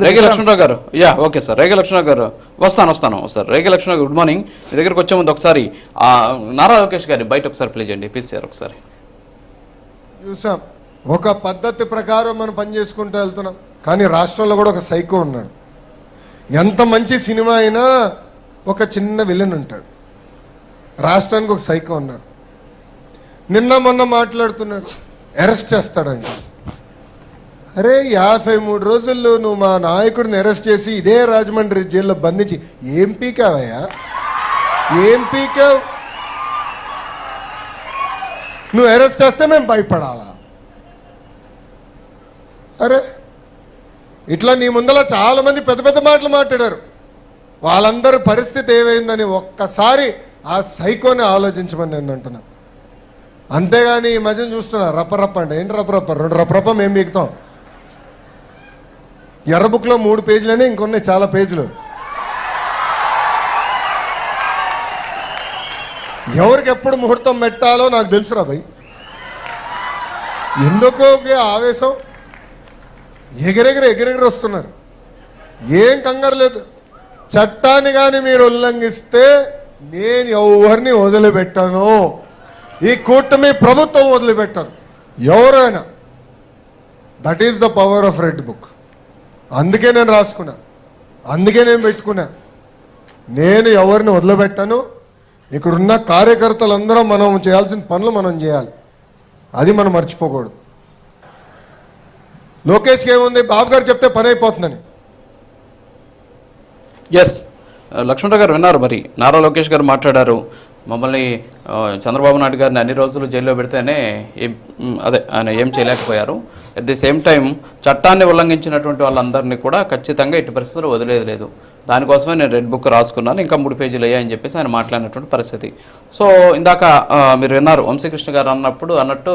రేగే లక్ష్మణరావు గారు okay sir. రేగే లక్ష్మణరావు గారు వస్తాను సార్. రేగే లక్ష్మణరావు గుడ్ మార్నింగ్. మీ దగ్గరకు వచ్చే ముందు ఒకసారి నారా లోకేష్ గారిని బయట ఒకసారి ప్లే చేయండి ప్లీజ్ సార్. ఒకసారి చూసాం, ఒక పద్ధతి ప్రకారం మనం పనిచేసుకుంటూ వెళ్తున్నాం. కానీ రాష్ట్రంలో కూడా ఒక సైకో ఉన్నాడు. ఎంత మంచి సినిమా అయినా ఒక చిన్న విలన్ ఉంటాడు. రాష్ట్రానికి ఒక సైకో ఉన్నాడు. నిన్న మొన్న మాట్లాడుతున్నాడు, అరెస్ట్ చేస్తాడంట. అరే 53 రోజుల్లో నువ్వు మా నాయకుడిని అరెస్ట్ చేసి ఇదే రాజమండ్రి జైల్లో బంధించి ఏం పీకావయ్యా? ఏం పీకావు? నువ్వు అరెస్ట్ చేస్తే మేము భయపడాలా? అరే ఇట్లా నీ ముందర చాలా మంది పెద్ద పెద్ద మాటలు మాట్లాడారు. వాళ్ళందరి పరిస్థితి ఏమైందని ఒక్కసారి ఆ సైకోని ఆలోచించమని నేను అంటున్నా. అంతేగాని ఈ మధ్యన చూస్తున్నా రప్పరప్ప అంటే ఏంటి రప్పరప్ప? 2 రప్పరప్ప మేము బీకుతాం. ఎర్ర బుక్లో 3 పేజీలనే, ఇంకొన్నాయి చాలా పేజీలు. ఎవరికి ఎప్పుడు ముహూర్తం పెట్టాలో నాకు తెలుసురా భయ్. ఎందుకో ఆవేశం, ఎగిరెగిరి వస్తున్నారు. ఏం కంగారు లేదు. చట్టాన్ని కానీ మీరు ఉల్లంఘిస్తే నేను ఎవరిని వదిలిపెట్టాను. ఈ కూటమి ప్రభుత్వం వదిలిపెట్టాను ఎవరైనా. That is the power of red book. అందుకే నేను రాసుకున్నా, అందుకే నేను పెట్టుకున్నా. నేను ఎవరిని వదిలిపెట్టాను. ఇక్కడున్న కార్యకర్తలందరం మనం చేయాల్సిన పనులు మనం చేయాలి. అది మనం మర్చిపోకూడదు. లోకేష్కి ఏముంది, బాబు గారు చెప్తే పని అయిపోతుందని. ఎస్ లక్ష్మణరావు గారు విన్నారు. మరి నారా లోకేష్ గారు మాట్లాడారు, మమ్మల్ని చంద్రబాబు నాయుడు గారిని అన్ని రోజులు జైల్లో పెడితేనే ఆయన ఏం చేయలేకపోయారు. అట్ ది సేమ్ టైం చట్టాన్ని ఉల్లంఘించినటువంటి వాళ్ళందరినీ కూడా ఖచ్చితంగా ఎట్టి పరిస్థితుల్లో వదిలేదు లేదు. దానికోసమే నేను రెడ్ బుక్ రాసుకున్నాను, ఇంకా 3 పేజీలు అయ్యాయని చెప్పేసి ఆయన మాట్లాడినటువంటి పరిస్థితి. సో ఇందాక మీరు విన్నారు వంశీకృష్ణ గారు అన్నట్టు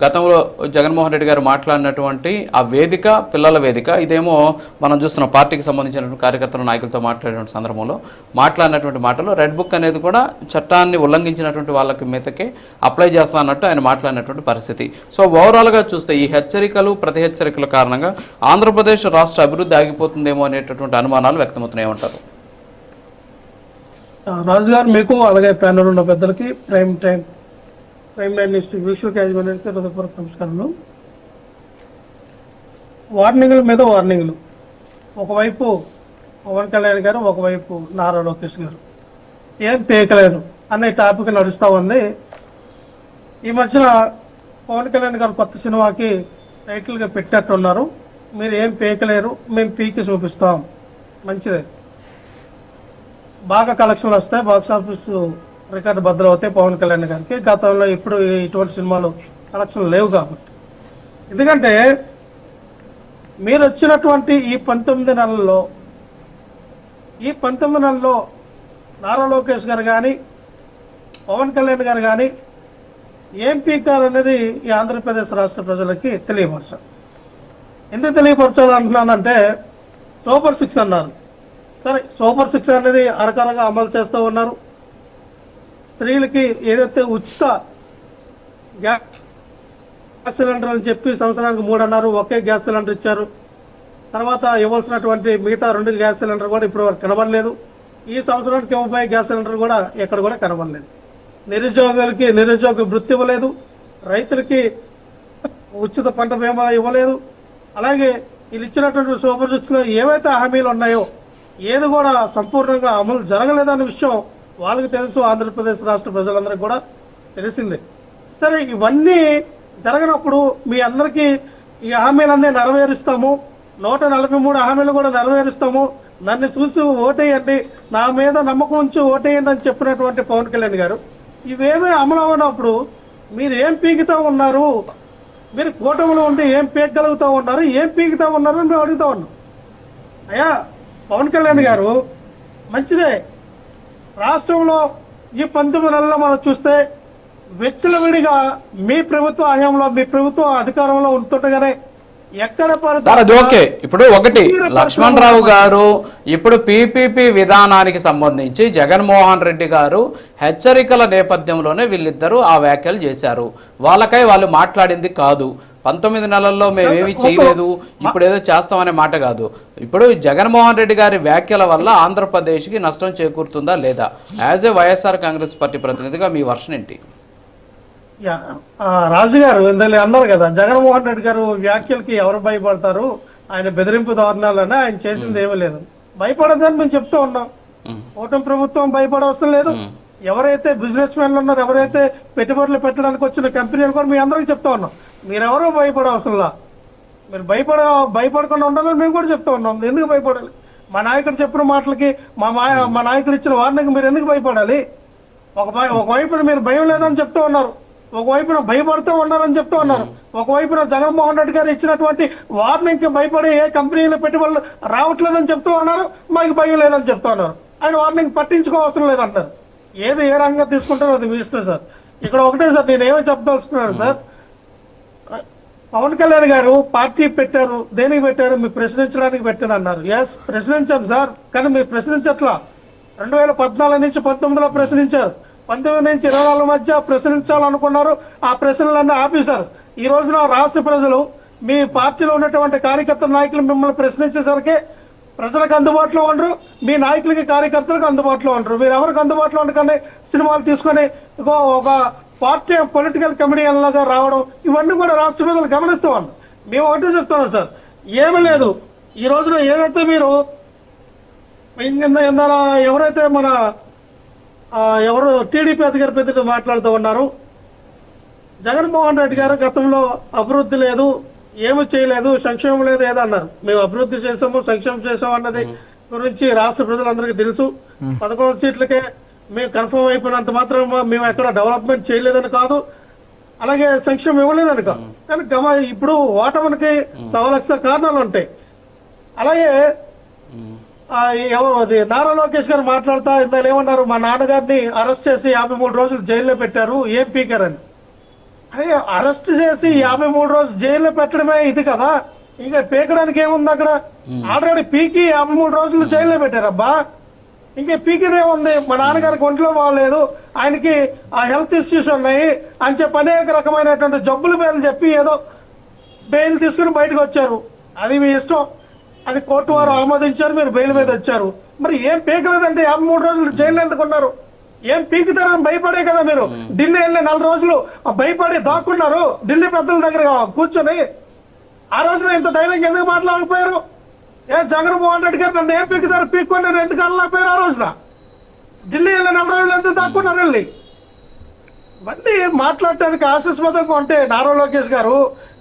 గతంలో జగన్మోహన్ రెడ్డి గారు మాట్లాడినటువంటి ఆ వేదిక పిల్లల వేదిక, ఇదేమో మనం చూస్తున్న పార్టీకి సంబంధించినటువంటి కార్యకర్తల నాయకులతో మాట్లాడినటువంటి సందర్భంలో మాట్లాడినటువంటి మాటలు రెడ్ బుక్ అనేది కూడా చట్టాన్ని ఉల్లంఘించినటువంటి వాళ్ళకి మీదకే అప్లై చేస్తా అన్నట్టు ఆయన మాట్లాడినటువంటి పరిస్థితి. సో ఓవరాల్గా చూస్తే ఈ హెచ్చరికలు ప్రతి హెచ్చరికల కారణంగా ఆంధ్రప్రదేశ్ రాష్ట్ర అభివృద్ధి ఆగిపోతుందేమో అనేటటువంటి అనుమానాలు వ్యక్తమవుతున్నాయి. ఏమంటారు రాజు గారు? మీకు అలాగే ప్యానల్ ఉన్న పెద్దలకి ప్రైమ్ లైన్ వీక్షక యాజమాన్యానికి హృదయపూర్వక నమస్కారాలు. వార్నింగ్ల మీద వార్నింగ్లు. ఒకవైపు పవన్ కళ్యాణ్ గారు, ఒకవైపు నారా లోకేష్ గారు ఏం పేకలేరు అనే టాపిక్ నడుస్తూ ఉంది. ఈ మధ్యన పవన్ కళ్యాణ్ గారు కొత్త సినిమాకి టైటిల్గా పెట్టినట్టున్నారు, మీరు ఏం పేకలేరు, మేము పీకి చూపిస్తాం. మంచిదే, బాగా కలెక్షన్లు వస్తాయి, బాక్స్ ఆఫీస్ రికార్డు బద్దలు అవుతాయి పవన్ కళ్యాణ్ గారికి. గతంలో ఇప్పుడు ఇటువంటి సినిమాలు కలెక్షన్లు లేవు కాబట్టి. ఎందుకంటే మీరు వచ్చినటువంటి ఈ 19 నెలల్లో నారా లోకేష్ గారు కానీ పవన్ కళ్యాణ్ గారు కానీ ఏం పీకారు అనేది ఈ ఆంధ్రప్రదేశ్ రాష్ట్ర ప్రజలకి తెలియపరచాలి. ఎందుకు తెలియపరచాలంటున్నానంటే సూపర్ 6 అన్నారు. సరే, సూపర్ 6 అనేది అరకరగా అమలు చేస్తూ ఉన్నారు. స్త్రీలకి ఏదైతే ఉచిత గ్యాస్ సిలిండర్ అని చెప్పి సంవత్సరానికి 3 అన్నారు, ఒకే గ్యాస్ సిలిండర్ ఇచ్చారు. తర్వాత ఇవ్వాల్సినటువంటి మిగతా 2 గ్యాస్ సిలిండర్ కూడా ఇప్పుడు వరకు కనబడలేదు. ఈ సంవత్సరానికి ఇవ్వబోయే గ్యాస్ సిలిండర్ కూడా ఎక్కడ కూడా కనబడలేదు. నిరుద్యోగులకి నిరుద్యోగ వృత్తి ఇవ్వలేదు. రైతులకి ఉచిత పంట బీమా ఇవ్వలేదు. అలాగే వీళ్ళు ఇచ్చినటువంటి సూపర్ 6లో ఏవైతే హామీలు ఉన్నాయో ఏది కూడా సంపూర్ణంగా అమలు జరగలేదనే విషయం వాళ్ళకి తెలుసు, ఆంధ్రప్రదేశ్ రాష్ట్ర ప్రజలందరికీ కూడా తెలిసిందే. సరే, ఇవన్నీ జరగనప్పుడు మీ అందరికీ ఈ హామీలన్నీ నెరవేరుస్తాము, 143 హామీలు కూడా నెరవేరుస్తాము, నన్ను చూసి ఓటేయండి, నా మీద నమ్మకం ఉంచి ఓటేయండి అని చెప్పినటువంటి పవన్ కళ్యాణ్ గారు ఇవేమీ అమలు అవ్వనప్పుడు మీరు ఏం పీకుతా ఉన్నారు? మీరు కూటమిలో ఉండి ఏం పీకగలుగుతూ ఉన్నారు, ఏం పీకుతా ఉన్నారు అని మేము అడుగుతా ఉన్నాం. అయ్యా పవన్ కళ్యాణ్ గారు, మంచిదే, రాష్ట్రంలో ఈ 19 నెలల్లో మనం చూస్తే విచ్చలవిడిగా మీ ప్రభుత్వ హయాంలో మీ ప్రభుత్వం అధికారంలో ఉంటుండగానే అది ఓకే. ఇప్పుడు ఒకటి లక్ష్మణరావు గారు, ఇప్పుడు పీపీపీ విధానానికి సంబంధించి జగన్మోహన్ రెడ్డి గారు హెచ్చరికల నేపథ్యంలోనే వీళ్ళిద్దరూ ఆ వ్యాఖ్యలు చేశారు. వాళ్ళకై వాళ్ళు మాట్లాడింది కాదు. 19 నెలల్లో మేమేమీ చేయలేదు ఇప్పుడు ఏదో చేస్తామనే మాట కాదు. ఇప్పుడు జగన్మోహన్ రెడ్డి గారి వ్యాఖ్యల వల్ల ఆంధ్రప్రదేశ్కి నష్టం చేకూరుతుందా లేదా? As a YSR Congress party ప్రతినిధిగా మీ వర్షన్ ఏంటి? రాజు గారు ఇందులో అన్నారు కదా, జగన్మోహన్ రెడ్డి గారు వ్యాఖ్యలకి ఎవరు భయపడతారు, ఆయన బెదిరింపు ధోరణాలనే ఆయన చేసింది ఏమీ లేదు. భయపడదని మేము చెప్తూ ఉన్నాం. కూటమి ప్రభుత్వం భయపడవసరం లేదు. ఎవరైతే బిజినెస్ మ్యాన్లు ఉన్నారో, ఎవరైతే పెట్టుబడులు పెట్టడానికి వచ్చిన కంపెనీలు కూడా మీ అందరికీ చెప్తా ఉన్నాం. మీరెవరో భయపడవసరంలా. మీరు భయపడకుండా ఉండాలని మేము కూడా చెప్తా ఉన్నాం. ఎందుకు భయపడాలి? మా నాయకుడు చెప్పిన మాటలకి మా నాయకుడు ఇచ్చిన వార్నింగ్ మీరు ఎందుకు భయపడాలి? ఒకవైపున మీరు భయం లేదని చెప్తూ ఉన్నారు, ఒకవైపున భయపడుతూ ఉన్నారని చెప్తూ ఉన్నారు. ఒకవైపున జగన్మోహన్ రెడ్డి గారు ఇచ్చినటువంటి వార్నింగ్ కి భయపడి ఏ కంపెనీలో పెట్టుబడులు రావట్లేదని చెప్తూ ఉన్నారు, మాకు భయం లేదని చెప్తూ ఉన్నారు. ఆయన వార్నింగ్ పట్టించుకోవాల్సిన లేదంటారు. ఏది ఏ రంగంగా తీసుకుంటారో అది మీ ఇష్టం సార్. ఇక్కడ ఒకటే సార్, నేనేమో చెప్పదలుచుకున్నాను సార్. పవన్ కళ్యాణ్ గారు పార్టీ పెట్టారు, దేనికి పెట్టారు? మీరు ప్రశ్నించడానికి పెట్టాను అన్నారు. ఎస్, ప్రశ్నించాను సార్, కానీ మీరు ప్రశ్నించట్లా. 2014 నుంచి 19లో ప్రశ్నించారు, 19 నుంచి 24 మధ్య ప్రశ్నించాలనుకున్నారు. ఆ ప్రశ్నలన్నీ ఆపేశారు. ఈ రోజున రాష్ట్ర ప్రజలు మీ పార్టీలో ఉన్నటువంటి కార్యకర్తల నాయకులు మిమ్మల్ని ప్రశ్నించేసరికి ప్రజలకు అందుబాటులో ఉండరు, మీ నాయకులకి కార్యకర్తలకు అందుబాటులో ఉండరు. మీరు ఎవరికి అందుబాటులో ఉండకండి సినిమాలు తీసుకొని ఒక పార్టీ పొలిటికల్ కమెడియన్ లాగా రావడం, ఇవన్నీ కూడా రాష్ట్ర ప్రజలు గమనిస్తూ ఉన్నారు. మేము ఒకటే చెప్తున్నాం సార్, ఏమీ లేదు. ఈ రోజున ఏదైతే మీరు ఎవరైతే మన ఎవరు టీడీపీ అధికారి పెద్దలు మాట్లాడుతూ ఉన్నారు, జగన్మోహన్ రెడ్డి గారు గతంలో అభివృద్ధి లేదు, ఏమి చేయలేదు, సంక్షేమం లేదు ఏదన్నారు. మేము అభివృద్ధి చేసాము, సంక్షేమం చేసాము అన్నది గురించి రాష్ట్ర ప్రజలందరికీ తెలుసు. 11 సీట్లకే మేము కన్ఫర్మ్ అయిపోయినంత మాత్రం మేము ఎక్కడ డెవలప్మెంట్ చేయలేదని కాదు, అలాగే సంక్షేమం ఇవ్వలేదని కాదు. కానీ ఇప్పుడు ఓటమికి 1.25 లక్షల కారణాలు ఉంటాయి. అలాగే అది నారా లోకేష్ గారు మాట్లాడుతా ఇందాక ఏమన్నారు, మా నాన్నగారిని అరెస్ట్ చేసి 53 రోజులు జైల్లో పెట్టారు, ఏం పీకారని. అరే, అరెస్ట్ చేసి 53 రోజులు జైల్లో పెట్టడమే ఇది కదా, ఇంకా పీకడానికి ఏముంది? అక్కడ ఆల్రెడీ పీకి 53 రోజులు జైల్లో పెట్టారబ్బా. ఇంకే పీకిదేముంది? మా నాన్నగారికి ఒంట్లో బాగలేదు, ఆయనకి ఆ హెల్త్ ఇష్యూస్ ఉన్నాయి అని చెప్పి అనేక రకమైనటువంటి జబ్బుల పేర్లు చెప్పి ఏదో బెయిల్ తీసుకుని బయటకు వచ్చారు. అది మీ ఇష్టం, అది కోర్టు వారు ఆమోదించారు, మీరు బెయిల్ మీద వచ్చారు. మరి ఏం పీకలేదంటే 53 రోజులు జైల్లో ఎందుకున్నారు? ఏం పీకుతారని భయపడే కదా మీరు ఢిల్లీ వెళ్ళి 4 రోజులు భయపడి దాక్కున్నారు ఢిల్లీ పెద్దల దగ్గర కూర్చొని. ఆ రోజున ఇంత ధైర్యంగా ఎందుకు మాట్లాడకపోయారు? జగన్మోహన్ రెడ్డి గారు నన్ను ఏం పీకుతారు, పీక్కొని నేను ఎందుకు అనలేకపోయారు? ఆ రోజున ఢిల్లీ వెళ్ళి 4 రోజులు ఎందుకు దాక్కున్నారు వెళ్ళి? ఇవన్నీ మాట్లాడటానికి ఆశాస్పదంగా ఉంటే నారా లోకేష్ గారు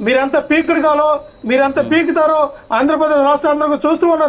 మీరెంత పీకుడుగాలో మీరెంత పీకుతారో ఆంధ్రప్రదేశ్ రాష్ట్ర అందరూ చూస్తూ ఉన్నారు.